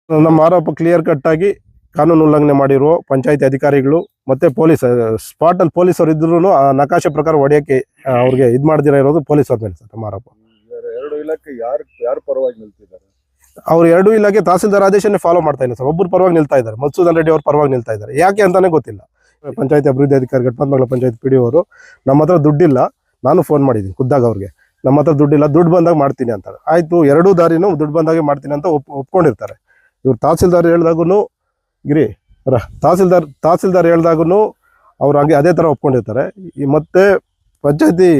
ನಮ್ಮ ಆರೋಪ clear cut ಆಗಿ ಕಾನೂನು ಉಲ್ಲಂಘನೆ ಮಾಡಿರುವ ಪಂಚಾಯತಿ ಅಧಿಕಾರಿಗಳು ಮತ್ತೆ ಪೊಲೀಸ್ ಸ್ಪಾಟ್ ಅಲ್ಲಿ ಪೊಲೀಸರು ಇದ್ರು ಆ ನಕಾಶೆ ಪ್ರಕಾರ ಹೊಡೆಯಕ್ಕೆ ಅವ್ರಿಗೆ ಇದು ಮಾಡದಿರ ಇರೋದು ಪೊಲೀಸರ ಮೇಲೆ ಸರ್ ನಮ್ಮ ಆರೋಪ. ಎರಡು ಇಲಾಖೆ ಯಾರು ಪರವಾಗಿ ನಿಲ್ತಿದ್ದಾರೆ? ಅವ್ರು ಎರಡು ಇಲಾಖೆ ತಹಸೀಲ್ದಾರ್ ಆದೇಶನೇ ಫಾಲೋ ಮಾಡ್ತಾ ಇಲ್ಲ ಸರ್. ಒಬ್ಬರು ಪರವಾಗಿ ನಿಲ್ತಾ ಇದ್ದಾರೆ, ಮಧುಸೂದನ್ ರೆಡ್ಡಿ ಅವ್ರ ಪರವಾಗಿ ನಿಲ್ತಾ ಇದ್ದಾರೆ. ಯಾಕೆ ಅಂತಾನೆ ಗೊತ್ತಿಲ್ಲ. ಪಂಚಾಯತಿ ಅಭಿವೃದ್ಧಿ ಅಧಿಕಾರಿ ಘಟಮಂಗಲ ಪಂಚಾಯತಿ ಪಿಡಿಒ ಅವರು ನಮ್ಮ ಹತ್ರ ದುಡ್ಡಿಲ್ಲ, ನಾನು ಫೋನ್ ಮಾಡಿದ್ದೀನಿ ಖುದ್ದಾಗ ಅವ್ರಿಗೆ, ನಮ್ಮ ಹತ್ರ ದುಡ್ಡಿಲ್ಲ, ದುಡ್ಡು ಬಂದಾಗ ಮಾಡ್ತೀನಿ ಅಂತಾರೆ. ಆಯ್ತು, ಎರಡೂ ದಾರಿನೂ ದುಡ್ಡು ಬಂದಾಗೆ ಮಾಡ್ತೀನಿ ಅಂತ ಒಪ್ಕೊಂಡಿರ್ತಾರೆ. ಇವ್ರು ತಹಸೀಲ್ದಾರ್ ಹೇಳ್ದಾಗೂ ಗಿರಿ ತಹಸೀಲ್ದಾರ್ ಹೇಳ್ದಾಗೂ ಅವ್ರು ಹಾಗೆ ಅದೇ ಥರ ಒಪ್ಕೊಂಡಿರ್ತಾರೆ. ಮತ್ತೆ ಪಂಚಾಯತಿ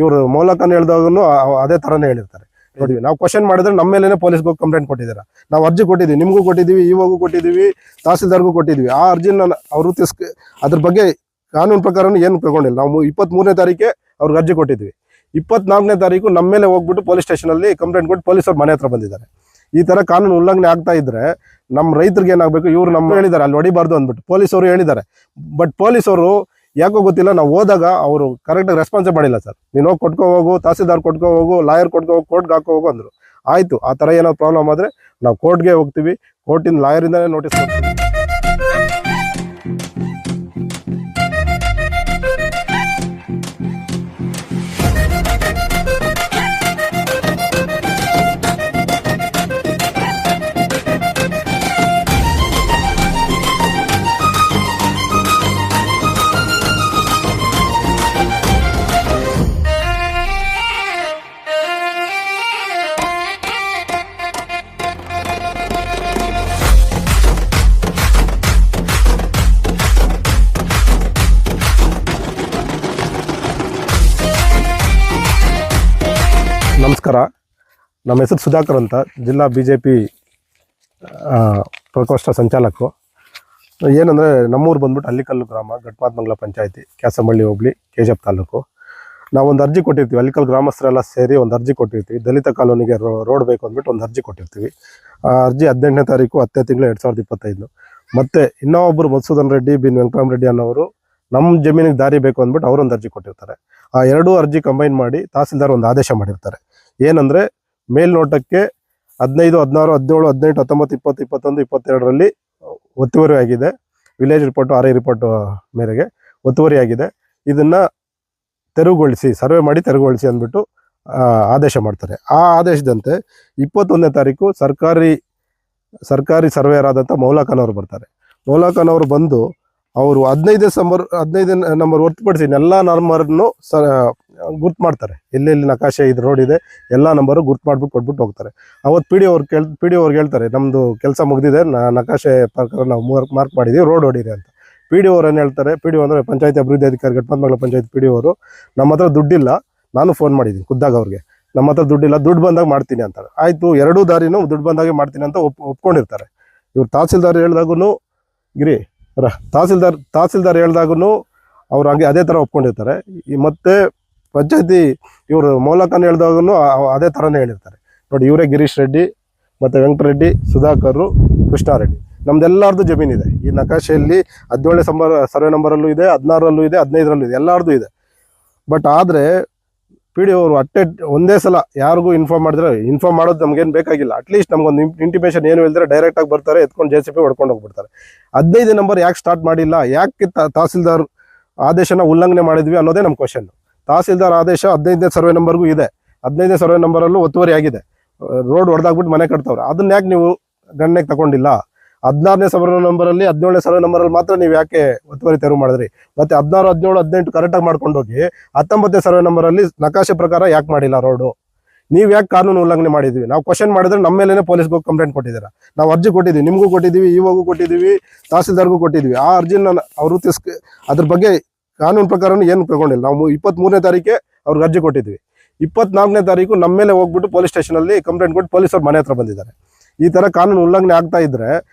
ಇವರು ಮೌಲಕನ್ ಹೇಳ್ದಾಗೂ ಅದೇ ಥರನೇ ಹೇಳಿರ್ತಾರೆ. ನೋಡಿ, ನಾವು ಕ್ವಶನ್ ಮಾಡಿದ್ರೆ ನಮ್ಮ ಮೇಲೇನೆ ಪೊಲೀಸ್ಗೆ ಹೋಗಿ ಕಂಪ್ಲೇಂಟ್ ಕೊಟ್ಟಿದ್ದೀರಾ. ನಾವು ಅರ್ಜಿ ಕೊಟ್ಟಿದ್ದೀವಿ, ನಿಮಗೂ ಕೊಟ್ಟಿದ್ದೀವಿ, ಇವಾಗೂ ಕೊಟ್ಟಿದ್ದೀವಿ, ತಹಸೀಲ್ದಾರ್ಗೂ ಕೊಟ್ಟಿದ್ದೀವಿ. ಆ ಅರ್ಜಿನ ಅವರು ಅದ್ರ ಬಗ್ಗೆ ಕಾನೂನು ಪ್ರಕಾರನೂ ಏನು ತಗೊಂಡಿಲ್ಲ. ನಾವು 23ನೇ ತಾರೀಕೆ ಅವ್ರಿಗೆ ಅರ್ಜಿ ಕೊಟ್ಟಿದ್ವಿ. 24ನೇ ತಾರೀಕು ನಮ್ಮ ಮೇಲೆ ಹೋಗ್ಬಿಟ್ಟು ಪೊಲೀಸ್ ಸ್ಟೇಷನಲ್ಲಿ ಕಂಪ್ಲೇಂಟ್ ಕೊಟ್ಟು ಪೊಲೀಸರು ಮನೆ ಹತ್ರ ಬಂದಿದ್ದಾರೆ. ಈ ಥರ ಕಾನೂನು ಉಲ್ಲಂಘನೆ ಆಗ್ತಾ ಇದ್ರೆ ನಮ್ಮ ರೈತರಿಗೆ ಏನಾಗಬೇಕು? ಇವರು ನಮ್ಮ ಹೇಳಿದ್ದಾರೆ ಅಲ್ಲಿ ಹೊಡಿಬಾರ್ದು ಅಂದ್ಬಿಟ್ಟು ಪೊಲೀಸವರು ಹೇಳಿದ್ದಾರೆ. ಬಟ್ ಪೊಲೀಸವರು ಯಾಕೋ ಗೊತ್ತಿಲ್ಲ, ನಾವು ಹೋದಾಗ ಅವರು ಕರೆಕ್ಟಾಗಿ ರೆಸ್ಪಾನ್ಸೇ ಮಾಡಿಲ್ಲ ಸರ್. ನೀನು ಹೋಗಿ ಕೊಟ್ಕೋ ಹೋಗು, ತಹಸೀಲ್ದಾರ್ ಕೊಟ್ಕೋ ಹೋಗು, ಲಾಯರ್ ಕೊಟ್ಕೋ ಹೋಗು, ಕೋರ್ಟ್ಗೆ ಹಾಕೋ ಹೋಗು ಅಂದರು. ಆಯಿತು, ಆ ಥರ ಏನೋ ಪ್ರಾಬ್ಲಮ್ ಆದರೆ ನಾವು ಕೋರ್ಟ್ಗೆ ಹೋಗ್ತೀವಿ, ಕೋರ್ಟಿಂದ ಲಾಯರಿಂದನೇ ನೋಟಿಸ್ ಕೊಡ್ತೀವಿ. ನಮಸ್ಕಾರ, ನಮ್ಮ ಹೆಸರು ಸುಧಾಕರ್ ಅಂತ, ಜಿಲ್ಲಾ BJP ಪ್ರಕೋಷ್ಠ ಸಂಚಾಲಕರು. ಏನಂದರೆ ನಮ್ಮೂರು ಬಂದ್ಬಿಟ್ಟು ಹಳ್ಳಿಕಲ್ಲು ಗ್ರಾಮ, ಘಟಮಂಗಲ ಪಂಚಾಯತಿ, ಕ್ಯಾಸಂಬಳ್ಳಿ ಹೋಬಳಿ, KGF ತಾಲೂಕು. ನಾವೊಂದು ಅರ್ಜಿ ಕೊಟ್ಟಿರ್ತೀವಿ, ಹಳ್ಳಿಕಲ್ ಗ್ರಾಮಸ್ಥರೆಲ್ಲ ಸೇರಿ ಒಂದು ಅರ್ಜಿ ಕೊಟ್ಟಿರ್ತೀವಿ. ದಲಿತ ಕಾಲೋನಿಗೆ ರೋಡ್ ಬೇಕು ಅಂದ್ಬಿಟ್ಟು ಒಂದು ಅರ್ಜಿ ಕೊಟ್ಟಿರ್ತೀವಿ. ಆ ಅರ್ಜಿ 18ನೇ ತಾರೀಕು 10ನೇ ತಿಂಗಳು 2025. ಮತ್ತು ಇನ್ನೊಬ್ಬರು ಮಧುಸೂದನ್ ರೆಡ್ಡಿ ಬಿನ್ ವೆಂಕಟರಾಮರೆಡ್ಡಿ ಅನ್ನೋರು ನಮ್ಮ ಜಮೀನಿಗೆ ದಾರಿ ಬೇಕು ಅಂದ್ಬಿಟ್ಟು ಅವರೊಂದು ಅರ್ಜಿ ಕೊಟ್ಟಿರ್ತಾರೆ. ಆ ಎರಡೂ ಅರ್ಜಿ ಕಂಬೈನ್ ಮಾಡಿ ತಹಸೀಲ್ದಾರ್ ಒಂದು ಆದೇಶ ಮಾಡಿರ್ತಾರೆ. ಏನಂದರೆ, ಮೇಲ್ನೋಟಕ್ಕೆ 15, 16, 17, 18, 19, 20, 21, 22ರಲ್ಲಿ ಒತ್ತುವರಿ ಆಗಿದೆ. ವಿಲೇಜ್ ರಿಪೋರ್ಟು RI ರಿಪೋರ್ಟು ಮೇರೆಗೆ ಒತ್ತುವರಿ ಆಗಿದೆ. ಇದನ್ನು ತೆರವುಗೊಳಿಸಿ, ಸರ್ವೆ ಮಾಡಿ ತೆರವುಗೊಳಿಸಿ ಅಂದ್ಬಿಟ್ಟು ಆದೇಶ ಮಾಡ್ತಾರೆ. ಆ ಆದೇಶದಂತೆ 21ನೇ ತಾರೀಕು ಸರ್ಕಾರಿ ಸರ್ವೇಯರ್ ಆದಂಥ ಮೌಲಕನ್ ಅವರು ಬರ್ತಾರೆ. ಮೌಲಕನ್ ಅವರು ಬಂದು ಅವರು 15 ನಂಬರ್ ಹೊರತುಪಡಿಸಿ ಎಲ್ಲ ನಂಬರನ್ನು ಗುರ್ತು ಮಾಡ್ತಾರೆ. ಎಲ್ಲೆಲ್ಲಿ ನಕಾಶೆ ಇದು ರೋಡ್ ಇದೆ ಎಲ್ಲ ನಂಬರು ಗುರ್ತು ಮಾಡಿಬಿಟ್ಟು ಕೊಟ್ಬಿಟ್ಟು ಹೋಗ್ತಾರೆ. ಅವತ್ತು PDO ಅವ್ರಿಗೆ ಹೇಳ್ತಾರೆ, ನಮ್ಮದು ಕೆಲಸ ಮುಗಿದಿದೆ, ನಕಾಶೆ ಪ್ರಕಾರ ನಾವು ಮಾರ್ಕ್ ಮಾಡಿದ್ದೀವಿ, ರೋಡ್ ಹೊಡೀರಿ ಅಂತ. PDO ಅವ್ರು ಏನು ಹೇಳ್ತಾರೆ? PDO ಅಂದರೆ ಪಂಚಾಯತಿ ಅಭಿವೃದ್ಧಿ ಅಧಿಕಾರಿ ಘಟಮಂಗಲ ಪಂಚಾಯತಿ PDO ಅವರು, ನಮ್ಮ ಹತ್ರ ದುಡ್ಡಿಲ್ಲ, ನಾನು ಫೋನ್ ಮಾಡಿದ್ದೀನಿ ಖುದ್ದಾಗ ಅವ್ರಿಗೆ, ನಮ್ಮ ಹತ್ರ ದುಡ್ಡಿಲ್ಲ, ದುಡ್ಡು ಬಂದಾಗ ಮಾಡ್ತೀನಿ ಅಂತಾರೆ. ಆಯಿತು, ಎರಡೂ ದಾರಿನೂ ದುಡ್ಡು ಬಂದಾಗೆ ಮಾಡ್ತೀನಿ ಅಂತ ಒಪ್ಕೊಂಡಿರ್ತಾರೆ. ಇವ್ರು ತಹಸೀಲ್ದಾರ್ ಹೇಳ್ದಾಗೂ ತಹಸೀಲ್ದಾರ್ ಹೇಳ್ದಾಗೂ ಅವ್ರು ಹಾಗೆ ಅದೇ ಥರ ಒಪ್ಕೊಂಡಿರ್ತಾರೆ. ಮತ್ತೆ ಪಂಚಾಯತಿ ಇವರು ಮೌಲಕನ್ ಹೇಳ್ದಾಗೂ ಅದೇ ಥರನೇ ಹೇಳಿರ್ತಾರೆ. ನೋಡಿ, ಇವರೇ ಗಿರೀಶ್ ರೆಡ್ಡಿ ಮತ್ತು ವೆಂಕಟರೆಡ್ಡಿ, ಸುಧಾಕರ್, ಕೃಷ್ಣಾರೆಡ್ಡಿ, ನಮ್ದೆಲ್ಲಾರ್ದು ಜಮೀನಿದೆ. ಈ ನಕಾಶೆಯಲ್ಲಿ 17ನೇ ಸರ್ವೆ ನಂಬರಲ್ಲೂ ಇದೆ, 16ರಲ್ಲೂ ಇದೆ, 15ರಲ್ಲೂ ಇದೆ, ಎಲ್ಲಾರ್ದು ಇದೆ. ಬಟ್ ಆದರೆ PDO ಅವರು ಒಂದೇ ಸಲ ಯಾರಿಗೂ ಇನ್ಫಾರ್ಮ್ ಮಾಡೋದು ನಮಗೇನು ಬೇಕಾಗಿಲ್ಲ. ಅಟ್ಲೀಸ್ಟ್ ನಮಗೊಂದು ಇಂಟಿಮೇಷನ್ ಏನು ಹೇಳಿದ್ರೆ ಡೈರೆಕ್ಟಾಗಿ ಬರ್ತಾರೆ, ಎತ್ಕೊಂಡು JCB ಹೊಡ್ಕೊಂಡು ಹೋಗ್ಬಿಡ್ತಾರೆ. 15 ನಂಬರ್ ಯಾಕೆ ಸ್ಟಾರ್ಟ್ ಮಾಡಿಲ್ಲ, ಯಾಕೆ ತಹಸೀಲ್ದಾರ್ ಆದೇಶನ ಉಲ್ಲಂಘನೆ ಮಾಡಿದ್ವಿ ಅನ್ನೋದೇ ನಮ್ಮ ಕ್ವಶನ್. ತಹಸೀಲ್ದಾರ್ ಆದೇಶ 15ನೇ ಸರ್ವೆ ನಂಬರ್ಗೂ ಇದೆ, 15ನೇ ಸರ್ವೆ ನಂಬರಲ್ಲೂ ಒತ್ತುವರಿ ಆಗಿದೆ, ರೋಡ್ ಹೊಡೆದಾಗ್ಬಿಟ್ಟು ಮನೆ ಕಟ್ತವ್ರೆ. ಅದನ್ನ ಯಾಕೆ ನೀವು ಗಣನೆಗೆ ತಗೊಂಡಿಲ್ಲ? 16ನೇ ಸರ್ವೆ ನಂಬರಲ್ಲಿ, 17ನೇ ಸರ್ವೆ ನಂಬರಲ್ಲಿ ಮಾತ್ರ ನೀವು ಯಾಕೆ ಒತ್ತುವರಿ ತೆರವು ಮಾಡಿದ್ರಿ? ಮತ್ತೆ 16, 17, 18 ಕರೆಕ್ಟಾಗಿ ಮಾಡ್ಕೊಂಡು ಹೋಗಿ 19ನೇ ಸರ್ವೆ ನಂಬರಲ್ಲಿ ನಕಾಶೆ ಪ್ರಕಾರ ಯಾಕೆ ಮಾಡಿಲ್ಲ ರೋಡು? ನೀವು ಯಾಕೆ ಕಾನೂನು ಉಲ್ಲಂಘನೆ ಮಾಡಿದ್ವಿ? ನಾವು ಕ್ವಶನ್ ಮಾಡಿದ್ರೆ ನಮ್ಮ ಮೇಲೇನೆ ಪೊಲೀಸ್ಗೆ ಹೋಗಿ ಕಂಪ್ಲೇಂಟ್ ಕೊಟ್ಟಿದ್ದೀರಾ. ನಾವು ಅರ್ಜಿ ಕೊಟ್ಟಿದ್ದೀವಿ, ನಿಮಗೂ ಕೊಟ್ಟಿದ್ದೀವಿ, ಇವಾಗೂ ಕೊಟ್ಟಿದ್ದೀವಿ, ತಹಸೀಲ್ದಾರ್ಗೂ ಕೊಟ್ಟಿದ್ವಿ. ಆ ಅರ್ಜಿನ ಅವರು ಅದ್ರ ಬಗ್ಗೆ ಕಾನೂನು ಪ್ರಕಾರನೂ ಏನು ತಗೊಂಡಿಲ್ಲ. ನಾವು 23ನೇ ತಾರೀಕೆ ಅವ್ರಿಗೆ ಅರ್ಜಿ ಕೊಟ್ಟಿದ್ವಿ. 24ನೇ ತಾರೀಕು ನಮ್ಮ ಮೇಲೆ ಹೋಗ್ಬಿಟ್ಟು ಪೊಲೀಸ್ ಸ್ಟೇಷನಲ್ಲಿ ಕಂಪ್ಲೇಂಟ್ ಕೊಟ್ಟು ಪೊಲೀಸರು ಮನೆ ಹತ್ರ ಬಂದಿದ್ದಾರೆ. ಈ ಥರ ಕಾನೂನು ಉಲ್ಲಂಘನೆ ಆಗ್ತಾ ಇದ್ರೆ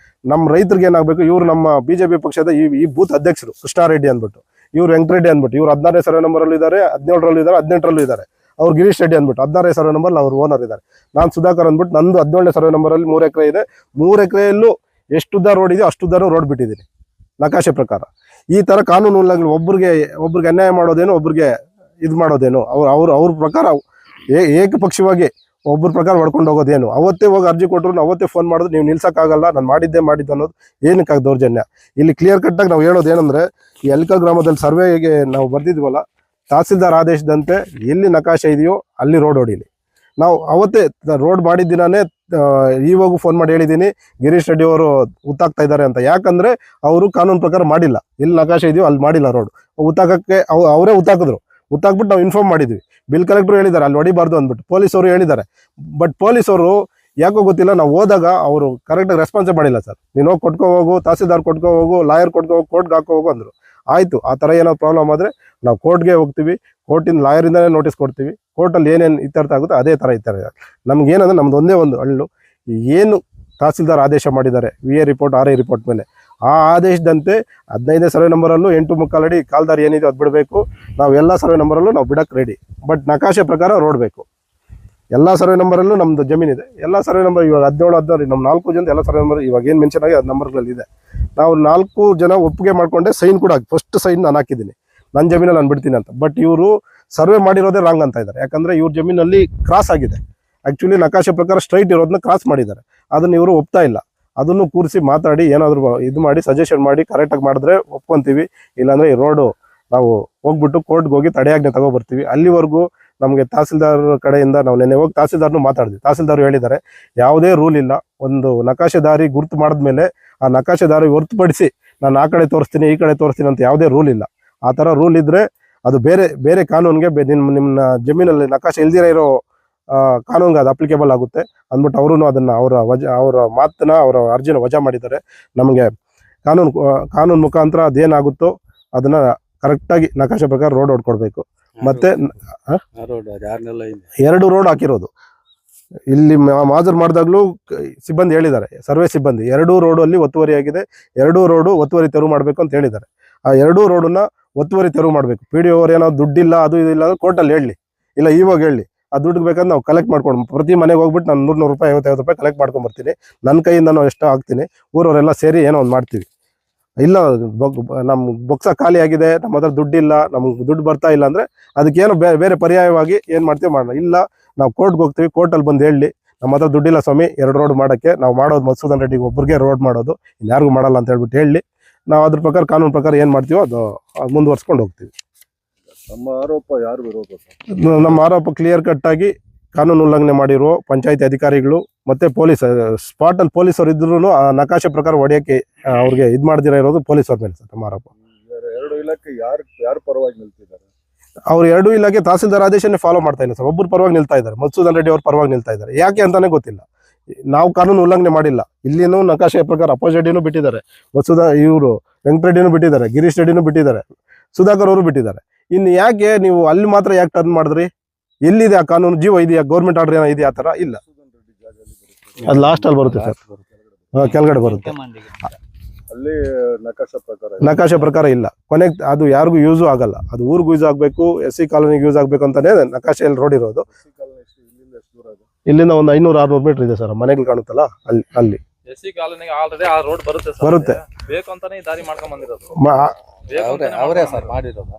ನಮ್ಮ ರೈತರಿಗೆ ಏನಾಗಬೇಕು? ಇವರು ನಮ್ಮ BJP ಪಕ್ಷದ ಈ ಬೂತ್ ಅಧ್ಯಕ್ಷರು ಕೃಷ್ಣಾರೆಡ್ಡಿ ಅಂದ್ಬಿಟ್ಟು, ಇವ್ರು ವೆಂಕಟರೆಡ್ಡಿ ಅಂದ್ಬಿಟ್ಟು, ಇವ್ರು 16ನೇ ಸರ್ವೆ ನಂಬರಲ್ಲೂ ಇದ್ದಾರೆ, 17ರಲ್ಲೂ ಇದ್ದಾರೆ, 18ರಲ್ಲೂ ಇದ್ದಾರೆ. ಅವ್ರು ಗಿರೀಶ್ ರೆಡ್ಡಿ ಅಂದ್ಬಿಟ್ಟು 16ನೇ ಸರ್ವೆ ನಂಬರ್ ಅವ್ರು ಓನರ್ ಇದ್ದಾರೆ. ನಾನು ಸುಧಾಕರ್ ಅಂದ್ಬಿಟ್ಟು, ನಂದು 17ನೇ ಸರ್ವೆ ನಂಬರಲ್ಲಿ 3 ಎಕರೆ ಇದೆ. 3 ಎಕರೆಯಲ್ಲೂ ಎಷ್ಟುದ್ದ ರೋಡ್ ಇದೆಯೋ ಅಷ್ಟುದ್ದನೂ ರೋಡ್ ಬಿಟ್ಟಿದ್ದೀನಿ ನಕಾಶೆ ಪ್ರಕಾರ. ಈ ಥರ ಕಾನೂನು ಉಲ್ಲಂಘನೆ, ಒಬ್ರಿಗೆ ಅನ್ಯಾಯ ಮಾಡೋದೇನು, ಒಬ್ರಿಗೆ ಇದು ಮಾಡೋದೇನು? ಅವ್ರ ಪ್ರಕಾರ ಏಕಪಕ್ಷವಾಗಿ ಒಬ್ಬರ ಪ್ರಕಾರ ಹೊಡ್ಕೊಂಡು ಹೋಗೋದೇನು, ಅವತ್ತೇ ಹೋಗಿ ಅರ್ಜಿ ಕೊಟ್ಟರು ಅವತ್ತೇ ಫೋನ್ ಮಾಡಿದ್ರು ನೀವು ನಿಲ್ಸೋಕ್ಕಾಗಲ್ಲ, ನಾನು ಮಾಡಿದ್ದೆ ಅನ್ನೋದು ಏನಕ್ಕಾಗಿ ದೌರ್ಜನ್ಯ. ಇಲ್ಲಿ ಕ್ಲಿಯರ್ ಕಟ್ಟಾಗಿ ನಾವು ಹೇಳೋದು ಏನಂದರೆ, ಈ ಎಲ್ಕಲ್ ಗ್ರಾಮದಲ್ಲಿ ಸರ್ವೆಗೆ ನಾವು ಬರ್ದಿದ್ವಲ್ಲ, ತಹಸೀಲ್ದಾರ್ ಆದೇಶದಂತೆ ಎಲ್ಲಿ ನಕಾಶೆ ಇದೆಯೋ ಅಲ್ಲಿ ರೋಡ್ ಹೊಡೀಲಿ. ನಾವು ಅವತ್ತೇ ರೋಡ್ ಮಾಡಿದ ದಿನಾನೇ ಇವಾಗೂ ಫೋನ್ ಮಾಡಿ ಹೇಳಿದ್ದೀನಿ, ಗಿರೀಶ್ ರೆಡ್ಡಿ ಅವರು ಉತ್ತಾಕ್ತಾ ಇದ್ದಾರೆ ಅಂತ. ಯಾಕಂದರೆ ಅವರು ಕಾನೂನು ಪ್ರಕಾರ ಮಾಡಿಲ್ಲ, ಎಲ್ಲಿ ನಕಾಶೆ ಇದೆಯೋ ಅಲ್ಲಿ ಮಾಡಿಲ್ಲ ರೋಡ್. ಉತ್ತಾಕಕ್ಕೆ ಅವರೇ ಉತ್ತಾಕಿದ್ರು. ಉತ್ತಾಕ್ಬಿಟ್ಟು ನಾವು ಇನ್ಫಾರ್ಮ್ ಮಾಡಿದ್ವಿ. ಬಿಲ್ ಕಲೆಕ್ಟ್ರು ಹೇಳಿದ್ದಾರೆ ಅಲ್ಲಿ ಹೊಡಿಬಾರ್ದು ಅಂದ್ಬಿಟ್ಟು, ಪೊಲೀಸವರು ಹೇಳಿದ್ದಾರೆ. ಬಟ್ ಪೊಲೀಸವರು ಯಾಕೋ ಗೊತ್ತಿಲ್ಲ, ನಾವು ಹೋದಾಗ ಅವರು ಕರೆಕ್ಟಾಗಿ ರೆಸ್ಪಾನ್ಸೇ ಮಾಡಿಲ್ಲ. ಸರ್ ನೀನು ಹೋಗಿ ಕೊಟ್ಕೋ ಹೋಗು, ತಹಸೀಲ್ದಾರ್ ಕೊಟ್ಕೋ ಹೋಗು, ಲಾಯರ್ ಕೊಟ್ಕೋ ಹೋಗು, ಕೋರ್ಟ್ಗೆ ಹಾಕೋ ಹೋಗು ಅಂದರು. ಆಯಿತು, ಆ ಥರ ಏನೋ ಪ್ರಾಬ್ಲಮ್ ಆದರೆ ನಾವು ಕೋರ್ಟ್ಗೆ ಹೋಗ್ತೀವಿ, ಕೋರ್ಟಿನ ಲಾಯರಿಂದನೇ ನೋಟಿಸ್ ಕೊಡ್ತೀವಿ. ಕೋರ್ಟಲ್ಲಿ ಏನೇನು ಇತ್ಯರ್ಥ ಆಗುತ್ತೋ ಅದೇ ಥರ ಇತ್ಯರ್ಥ. ನಮಗೇನಂದ್ರೆ ನಮ್ದು ಒಂದೇ ಒಂದು ಹಳ್ಳು, ಏನು ತಹಸೀಲ್ದಾರ್ ಆದೇಶ ಮಾಡಿದ್ದಾರೆ VA ರಿಪೋರ್ಟ್ RI ರಿಪೋರ್ಟ್ ಮೇಲೆ, ಆ ಆದೇಶದಂತೆ 15ನೇ ಸರ್ವೆ ನಂಬರಲ್ಲೂ 8.25 ಅಡಿ ಕಾಲ್ದಾರಿ ಏನಿದೆ ಅದು ಬಿಡಬೇಕು. ನಾವು ಎಲ್ಲ ಸರ್ವೆ ನಂಬರಲ್ಲೂ ನಾವು ಬಿಡಕ್ಕೆ ರೆಡಿ. ಬಟ್ ನಕಾಶೆ ಪ್ರಕಾರ ರೋಡ್ ಬೇಕು. ಎಲ್ಲ ಸರ್ವೆ ನಂಬರಲ್ಲೂ ನಮ್ಮದು ಜಮೀನಿದೆ. ಎಲ್ಲ ಸರ್ವೆ ನಂಬರ್ ಇವಾಗ 17, 16 ನಮ್ಮ 4 ಜನ ಎಲ್ಲ ಸರ್ವೆ ನಂಬರ್ ಇವಾಗ ಏನು ಮೆನ್ಷನ್ ಆಗಿ ಅದು ನಂಬರ್ಗಳಲ್ಲಿದೆ. ನಾವು 4 ಜನ ಒಪ್ಪಿಗೆ ಮಾಡಿಕೊಂಡೆ ಸೈನ್ ಕೂಡ ಫಸ್ಟ್ ಸೈನ್ ನಾನು ಹಾಕಿದ್ದೀನಿ, ನನ್ನ ಜಮೀನಲ್ಲಿ ನಾನು ಬಿಡ್ತೀನಿ ಅಂತ. ಬಟ್ ಇವರು ಸರ್ವೆ ಮಾಡಿರೋದೇ ರಾಂಗ್ ಅಂತ ಇದ್ದಾರೆ. ಯಾಕಂದರೆ ಇವ್ರ ಜಮೀನಲ್ಲಿ ಕ್ರಾಸ್ ಆಗಿದೆ. ಆ್ಯಕ್ಚುಲಿ ನಕಾಶೆ ಪ್ರಕಾರ ಸ್ಟ್ರೈಟ್ ಇರೋದನ್ನ ಕ್ರಾಸ್ ಮಾಡಿದ್ದಾರೆ. ಅದನ್ನು ಇವರು ಒಪ್ತಾ ಇಲ್ಲ. ಅದನ್ನು ಕೂರಿಸಿ ಮಾತಾಡಿ ಏನಾದರೂ ಇದು ಮಾಡಿ ಸಜೆಷನ್ ಮಾಡಿ ಕರೆಕ್ಟಾಗಿ ಮಾಡಿದ್ರೆ ಒಪ್ಕೊಂತೀವಿ. ಇಲ್ಲಾಂದರೆ ಈ ರೋಡು ನಾವು ಹೋಗ್ಬಿಟ್ಟು ಕೋರ್ಟ್ಗೆ ಹೋಗಿ ತಡೆಯಾಜ್ಞೆ ತಗೊಬರ್ತೀವಿ. ಅಲ್ಲಿವರೆಗೂ ನಮಗೆ ತಹಸೀಲ್ದಾರ್ ಕಡೆಯಿಂದ ನಾವು ನೆನ್ನೆ ಹೋಗಿ ತಹಸೀಲ್ದಾರ್ನು ಮಾತಾಡಿದ್ವಿ. ತಹಸೀಲ್ದಾರ್ ಹೇಳಿದ್ದಾರೆ ಯಾವುದೇ ರೂಲ್ ಇಲ್ಲ, ಒಂದು ನಕಾಶೆ ದಾರಿ ಗುರುತು ಮಾಡಿದ್ಮೇಲೆ ಆ ನಕಾಶೆ ದಾರಿ ಹೊರತುಪಡಿಸಿ ನಾನು ಆ ಕಡೆ ತೋರಿಸ್ತೀನಿ ಈ ಕಡೆ ತೋರಿಸ್ತೀನಿ ಅಂತ ಯಾವುದೇ ರೂಲ್ ಇಲ್ಲ. ಆ ಥರ ರೂಲ್ ಇದ್ದರೆ ಅದು ಬೇರೆ ಕಾನೂನಿಗೆ ನಿಮ್ಮ ಜಮೀನಲ್ಲಿ ನಕಾಶೆ ಇಲ್ದಿರ ಇರೋ ಕಾನೂನಿಗೆ ಅದು ಅಪ್ಲಿಕೇಬಲ್ ಆಗುತ್ತೆ ಅಂದ್ಬಿಟ್ಟು ಅವರು ಅದನ್ನು ಅವರ ಮಾತನ್ನ ಅವರ ಅರ್ಜಿನ ವಜಾ ಮಾಡಿದ್ದಾರೆ. ನಮಗೆ ಕಾನೂನು ಮುಖಾಂತರ ಅದೇನಾಗುತ್ತೋ ಅದನ್ನು ಕರೆಕ್ಟಾಗಿ ನಕಾಶೆ ಪ್ರಕಾರ ರೋಡ್ ಹೊಡ್ಕೊಡ್ಬೇಕು. ಮತ್ತೆ 2 ರೋಡ್ ಹಾಕಿರೋದು ಇಲ್ಲಿ ಮಾಜರ್ ಮಾಡಿದಾಗಲೂ ಸಿಬ್ಬಂದಿ ಹೇಳಿದ್ದಾರೆ, ಸರ್ವೆ ಸಿಬ್ಬಂದಿ 2 ರೋಡಲ್ಲಿ ಒತ್ತುವರಿ ಆಗಿದೆ, 2 ರೋಡು ಒತ್ತುವರಿ ತೆರವು ಮಾಡಬೇಕು ಅಂತ ಹೇಳಿದ್ದಾರೆ. ಆ 2 ರೋಡನ್ನ ಒತ್ತುವರಿ ತೆರವು ಮಾಡಬೇಕು. PDO ಅವ್ರು ಏನೋ ದುಡ್ಡಿಲ್ಲ ಅದು ಇದು ಇಲ್ಲ ಅಂದ್ರೆ ಕೋರ್ಟಲ್ಲಿ ಹೇಳಲಿ, ಇಲ್ಲ ಇವಾಗ ಹೇಳಿ. ಆ ದುಡ್ಡು ಬೇಕಂದ್ರೆ ನಾವು ಕಲೆಕ್ಟ್ ಮಾಡ್ಕೊಂಡು ಪ್ರತಿ ಮನೆಗೆ ಹೋಗ್ಬಿಟ್ಟು ನಾನು 100 ರೂಪಾಯಿ 50 ರೂಪಾಯಿ ಕಲೆಕ್ಟ್ ಮಾಡ್ಕೊಂಡ್ಬರ್ತೀನಿ. ನನ್ನ ಕೈಯಿಂದ ನಾವು ಎಷ್ಟೋ ಹಾಕ್ತೀನಿ, ಊರವರೆಲ್ಲ ಸೇರಿ ಏನೋ ಒಂದು ಮಾಡ್ತೀವಿ. ಇಲ್ಲ ನಮ್ಮ ಬೊಕ್ಸ ಖಾಲಿ ಆಗಿದೆ, ನಮ್ಮ ಹತ್ರ ದುಡ್ಡಿಲ್ಲ, ನಮ್ಗೆ ದುಡ್ಡು ಬರ್ತಾ ಇಲ್ಲ ಅಂದರೆ ಅದಕ್ಕೇನೋ ಬೇರೆ ಪರ್ಯಾಯವಾಗಿ ಏನು ಮಾಡ್ತೀವಿ ಮಾಡೋಣ. ಇಲ್ಲ ನಾವು ಕೋರ್ಟ್ಗೆ ಹೋಗ್ತೀವಿ, ಕೋರ್ಟಲ್ಲಿ ಬಂದು ಹೇಳಿ ನಮ್ಮ ಹತ್ರ ದುಡ್ಡಿಲ್ಲ ಸ್ವಾಮಿ 2 ರೋಡ್ ಮಾಡೋಕ್ಕೆ, ನಾವು ಮಾಡೋದು ಮಧುಸೂದನ್ ರೆಡ್ಡಿಗೆ ಒಬ್ಬರಿಗೆ ರೋಡ್ ಮಾಡೋದು, ಇನ್ಯಾರಿಗೂ ಮಾಡಲ್ಲ ಅಂತ ಹೇಳ್ಬಿಟ್ಟು ಹೇಳಿ ನಾವು ಅದ್ರ ಪ್ರಕಾರ ಕಾನೂನು ಪ್ರಕಾರ ಏನು ಮಾಡ್ತೀವೋ ಅದು ಮುಂದುವರ್ಸ್ಕೊಂಡು ಹೋಗ್ತೀವಿ. ನಮ್ಮ ಆರೋಪ ಯಾರು ವಿರೋಧ? ನಮ್ಮ ಆರೋಪ ಕ್ಲಿಯರ್ ಕಟ್ಟಾಗಿ ಕಾನೂನು ಉಲ್ಲಂಘನೆ ಮಾಡಿರುವ ಪಂಚಾಯತಿ ಅಧಿಕಾರಿಗಳು ಮತ್ತು ಸ್ಪಾಟಲ್ಲಿ ಪೊಲೀಸರು ಇದ್ರೂ ಆ ನಕಾಶೆ ಪ್ರಕಾರ ಹೊಡೆಯೋಕ್ಕೆ ಅವ್ರಿಗೆ ಇದು ಮಾಡ್ದಿರ ಇರೋದು ಪೊಲೀಸರ ಮೇಲೆ ಸರ್ ನಮ್ಮ ಆರೋಪ. 2 ಇಲಾಖೆ ಯಾರು ಪರವಾಗಿ ನಿಲ್ತಿದ್ದಾರೆ? ಅವ್ರು 2 ಇಲಾಖೆ ತಹಸೀಲ್ದಾರ್ ಆದೇಶನೇ ಫಾಲೋ ಮಾಡ್ತಾ ಇಲ್ಲ ಸರ್. ಒಬ್ಬರು ಪರವಾಗಿ ನಿಲ್ತಾ ಇದ್ದಾರೆ, ಮಧುಸೂದನ್ ರೆಡ್ಡಿ ಅವ್ರ ಪರವಾಗಿ ನಿಲ್ತಾ ಇದ್ದಾರೆ. ಯಾಕೆ ಅಂತಾನೆ ಗೊತ್ತಿಲ್ಲ. ನಾವು ಕಾನೂನು ಉಲ್ಲಂಘನೆ ಮಾಡಿಲ್ಲ. ಇಲ್ಲಿನೂ ನಕಾಶೆ ಪ್ರಕಾರ ಅಪೋಸ್ ರೆಡ್ಡಿನೂ ಬಿಟ್ಟಿದ್ದಾರೆ, ಇವರು ವೆಂಕಟರೆಡ್ಡಿನೂ ಬಿಟ್ಟಿದ್ದಾರೆ, ಗಿರೀಶ್ ರೆಡ್ಡಿನೂ ಬಿಟ್ಟಿದ್ದಾರೆ, ಸುಧಾಕರ್ ಅವರು ಬಿಟ್ಟಿದ್ದಾರೆ. ಇನ್ನು ಯಾಕೆ ನೀವು ಅಲ್ಲಿ ಮಾತ್ರ ಯಾಕೆ ಟರ್ನ್ ಮಾಡಿದ್ರಿ? ಎಲ್ಲಿದೆ ಆ ಕಾನೂನು? ಜೀವ ಇದೆಯಾ? ಗೌರ್ಮೆಂಟ್ ಆರ್ಡರ್ ಏನೋ ಇದೆಯಾ? ಆ ಥರ ಇಲ್ಲ. ಅದು ಲಾಸ್ಟಲ್ಲಿ ಬರುತ್ತೆ ಸರ್, ಕೆಳಗಡೆ ಬರುತ್ತೆ. ಅಲ್ಲಿ ನಕಾಶೆ ಪ್ರಕಾರ ಇಲ್ಲ. ಕೊನೆಗೆ ಅದು ಯಾರಿಗೂ ಯೂಸು ಆಗಲ್ಲ. ಅದು ಊರಿಗೂ ಯೂಸ್ ಆಗಬೇಕು, SC ಕಾಲೋನಿಗೆ ಯೂಸ್ ಆಗಬೇಕು ಅಂತಾನೆ ನಕಾಶೆಯಲ್ಲಿ ರೋಡ್ ಇರೋದು. ಇಲ್ಲಿಂದ ಒಂದು 500-600 ಮೀಟರ್ ಇದೆ ಸರ್. ಮನೆಗಳು ಕಾಣುತ್ತಲ್ಲ ಅಲ್ಲಿ SC ಕಾಲೋನಿಗೆ ಆಲ್ರೆಡಿ ಆ ರೋಡ್ ಬರುತ್ತೆ. ಬೇಕು ಅಂತಾನೆ ದಾರಿ ಮಾಡ್ಕೊಂಡ್ ಬಂದಿರೋದು. ಅವರೇ ಸರ್ ಮಾಡಿರೋದು.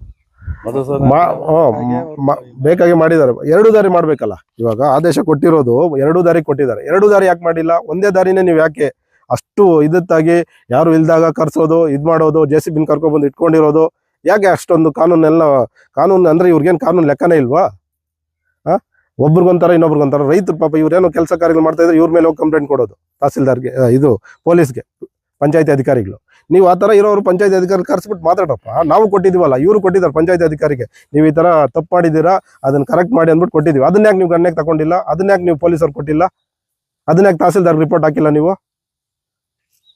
ಬೇಕಾಗಿ ಮಾಡಿದ್ದಾರೆ. 2 ದಾರಿ ಮಾಡ್ಬೇಕಲ್ಲ. ಇವಾಗ ಆದೇಶ ಕೊಟ್ಟಿರೋದು 2 ದಾರಿ ಕೊಟ್ಟಿದ್ದಾರೆ. 2 ದಾರಿ ಯಾಕೆ ಮಾಡಿಲ್ಲ? ಒಂದೇ ದಾರಿನೇ ನೀವು ಯಾಕೆ ಅಷ್ಟು ಇದತ್ತಾಗಿ ಯಾರು ಇಲ್ದಾಗ ಕರ್ಸೋದು, ಇದು ಮಾಡೋದು, JCB ಕರ್ಕೊಬಂದು ಇಟ್ಕೊಂಡಿರೋದು ಯಾಕೆ? ಅಷ್ಟೊಂದು ಕಾನೂನು ಅಂದ್ರೆ ಇವ್ರಿಗೇನು ಕಾನೂನು ಲೆಕ್ಕನೇ ಇಲ್ವಾ? ಒಬ್ರಿಗೊಂಥರ ಇನ್ನೊಬ್ರಿಗೊಂಥರ. ರೈತರು ಪಾಪ ಇವ್ರೇನೋ ಕೆಲಸ ಕಾರ್ಯಗಳು ಮಾಡ್ತಾ ಇದ್ರೆ ಇವ್ರ ಮೇಲೆ ಹೋಗಿ ಕಂಪ್ಲೇಂಟ್ ಕೊಡೋದು ತಹಸೀಲ್ದಾರ್ಗೆ, ಇದು ಪೊಲೀಸ್ಗೆ, ಪಂಚಾಯತಿ ಅಧಿಕಾರಿಗಳು. ನೀವು ಆ ಥರ ಇರೋರು ಪಂಚಾಯತಿ ಅಧಿಕಾರಿ ಕರೆಸ್ಬಿಟ್ಟು ಮಾತಾಡಪ್ಪ. ನಾವು ಕೊಟ್ಟಿದ್ದೀವಲ್ಲ, ಇವರು ಕೊಟ್ಟಿದ್ದಾರೆ ಪಂಚಾಯತಿ ಅಧಿಕಾರಿಗೆ, ನೀವು ಈ ಥರ ತಪ್ಪು ಮಾಡಿದ್ದೀರಾ, ಅದನ್ನು ಕರೆಕ್ಟ್ ಮಾಡಿ ಅಂದ್ಬಿಟ್ಟು ಕೊಟ್ಟಿದ್ದೀವಿ. ಅದನ್ನ ಯಾಕೆ ನೀವು ಗಣನೆಗೆ ತಗೊಂಡಿಲ್ಲ? ಅದನ್ನ ಯಾಕೆ ನೀವು ಪೊಲೀಸರು ಕೊಟ್ಟಿಲ್ಲ? ಅದನ್ನ ಯಾಕೆ ತಹಸೀಲ್ದಾರ್ ರಿಪೋರ್ಟ್ ಹಾಕಿಲ್ಲ ನೀವು?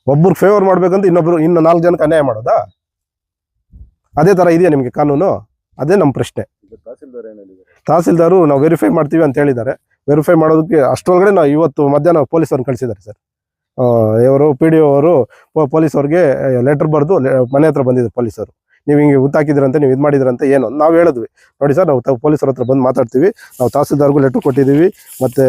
ಒಬ್ಬರು ಫೇವರ್ ಮಾಡ್ಬೇಕಂತ ಇನ್ನು 4 ಜನಕ್ಕೆ ಅನ್ಯಾಯ ಮಾಡೋದಾ? ಅದೇ ಥರ ಇದೆಯಾ ನಿಮಗೆ ಕಾನೂನು? ಅದೇ ನಮ್ಮ ಪ್ರಶ್ನೆ. ತಹಸೀಲ್ದಾರು ನಾವು ವೆರಿಫೈ ಮಾಡ್ತೀವಿ ಅಂತ ಹೇಳಿದ್ದಾರೆ. ವೆರಿಫೈ ಮಾಡೋದಕ್ಕೆ ಅಷ್ಟರೊಳಗಡೆ ನಾವು ಇವತ್ತು ಮಧ್ಯಾಹ್ನ ಪೊಲೀಸವ್ರನ್ನ ಕಳಿಸಿದ್ದಾರೆ ಸರ್. ಇವರು PDO ಅವರು ಪೊಲೀಸವ್ರಿಗೆ ಲೆಟರ್ ಬರೆದು ಮನೆ ಹತ್ರ ಬಂದಿದ್ದಾರೆ ಪೊಲೀಸರು. ನೀವು ಹಿಂಗೆ ಗೊತ್ತಾಕಿದ್ರಂತೆ, ನೀವು ಇದು ಮಾಡಿದ್ರಂತೆ ಏನು ನಾವು ಹೇಳಿದ್ವಿ. ನೋಡಿ ಸರ್, ನಾವು ಪೊಲೀಸರ ಹತ್ರ ಬಂದು ಮಾತಾಡ್ತೀವಿ. ನಾವು ತಹಸೀಲ್ದಾರ್ಗೂ ಲೆಟ್ರ್ ಕೊಟ್ಟಿದ್ದೀವಿ, ಮತ್ತು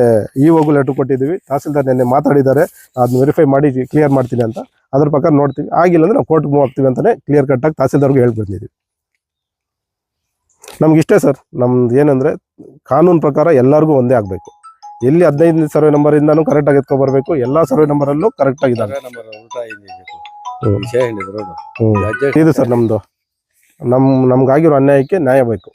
EOಗೂ ಲೆಟ್ರ್ ಕೊಟ್ಟಿದ್ದೀವಿ. ತಹಸೀಲ್ದಾರ್ ನೆನ್ನೆ ಮಾತಾಡಿದ್ದಾರೆ, ಅದನ್ನ ವೆರಿಫೈ ಮಾಡಿ ಕ್ಲಿಯರ್ ಮಾಡ್ತೀನಿ ಅಂತ. ಅದ್ರ ಪ್ರಕಾರ ನೋಡ್ತೀವಿ. ಆಗಿಲ್ಲ ಅಂದರೆ ನಾವು ಕೋರ್ಟ್ಗೆ ಮೂವ್ ಆಗ್ತೀವಿ ಅಂತಲೇ ಕ್ಲಿಯರ್ ಕಟ್ಟಾಗಿ ತಹಸೀಲ್ದಾರ್ಗೂ ಹೇಳಿ ಬಂದಿದ್ದೀವಿ. ನಮ್ಗೆ ಇಷ್ಟೇ ಸರ್. ನಮ್ದು ಏನಂದರೆ ಕಾನೂನು ಪ್ರಕಾರ ಎಲ್ಲರಿಗೂ ಒಂದೇ ಆಗಬೇಕು. ಎಲ್ಲಿ 15ನೇ ಸರ್ವೆ ನಂಬರ್ ಇಂದಾನು ಕರೆಕ್ಟ್ ಆಗಿ ಎತ್ಕೊ ಬರ್ಬೇಕು. ಎಲ್ಲಾ ಸರ್ವೆ ನಂಬರ್ ಅಲ್ಲೂ ಕರೆಕ್ಟ್ ಆಗಿದ್ದಾವೆ. ಇದು ಸರ್ ನಮ್ದು ನಮ್ಗಾಗಿರೋ ಅನ್ಯಾಯಕ್ಕೆ ನ್ಯಾಯ ಬೇಕು.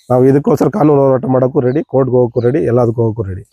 ನಾವು ಇದಕ್ಕೋಸ್ಕರ ಕಾನೂನು ಹೋರಾಟ ಮಾಡೋಕ್ಕೂ ರೆಡಿ, ಕೋರ್ಟ್ಗೆ ಹೋಗೋಕ್ಕೂ ರೆಡಿ, ಎಲ್ಲದಕ್ಕೂ ಹೋಗೋಕ್ಕೂ ರೆಡಿ.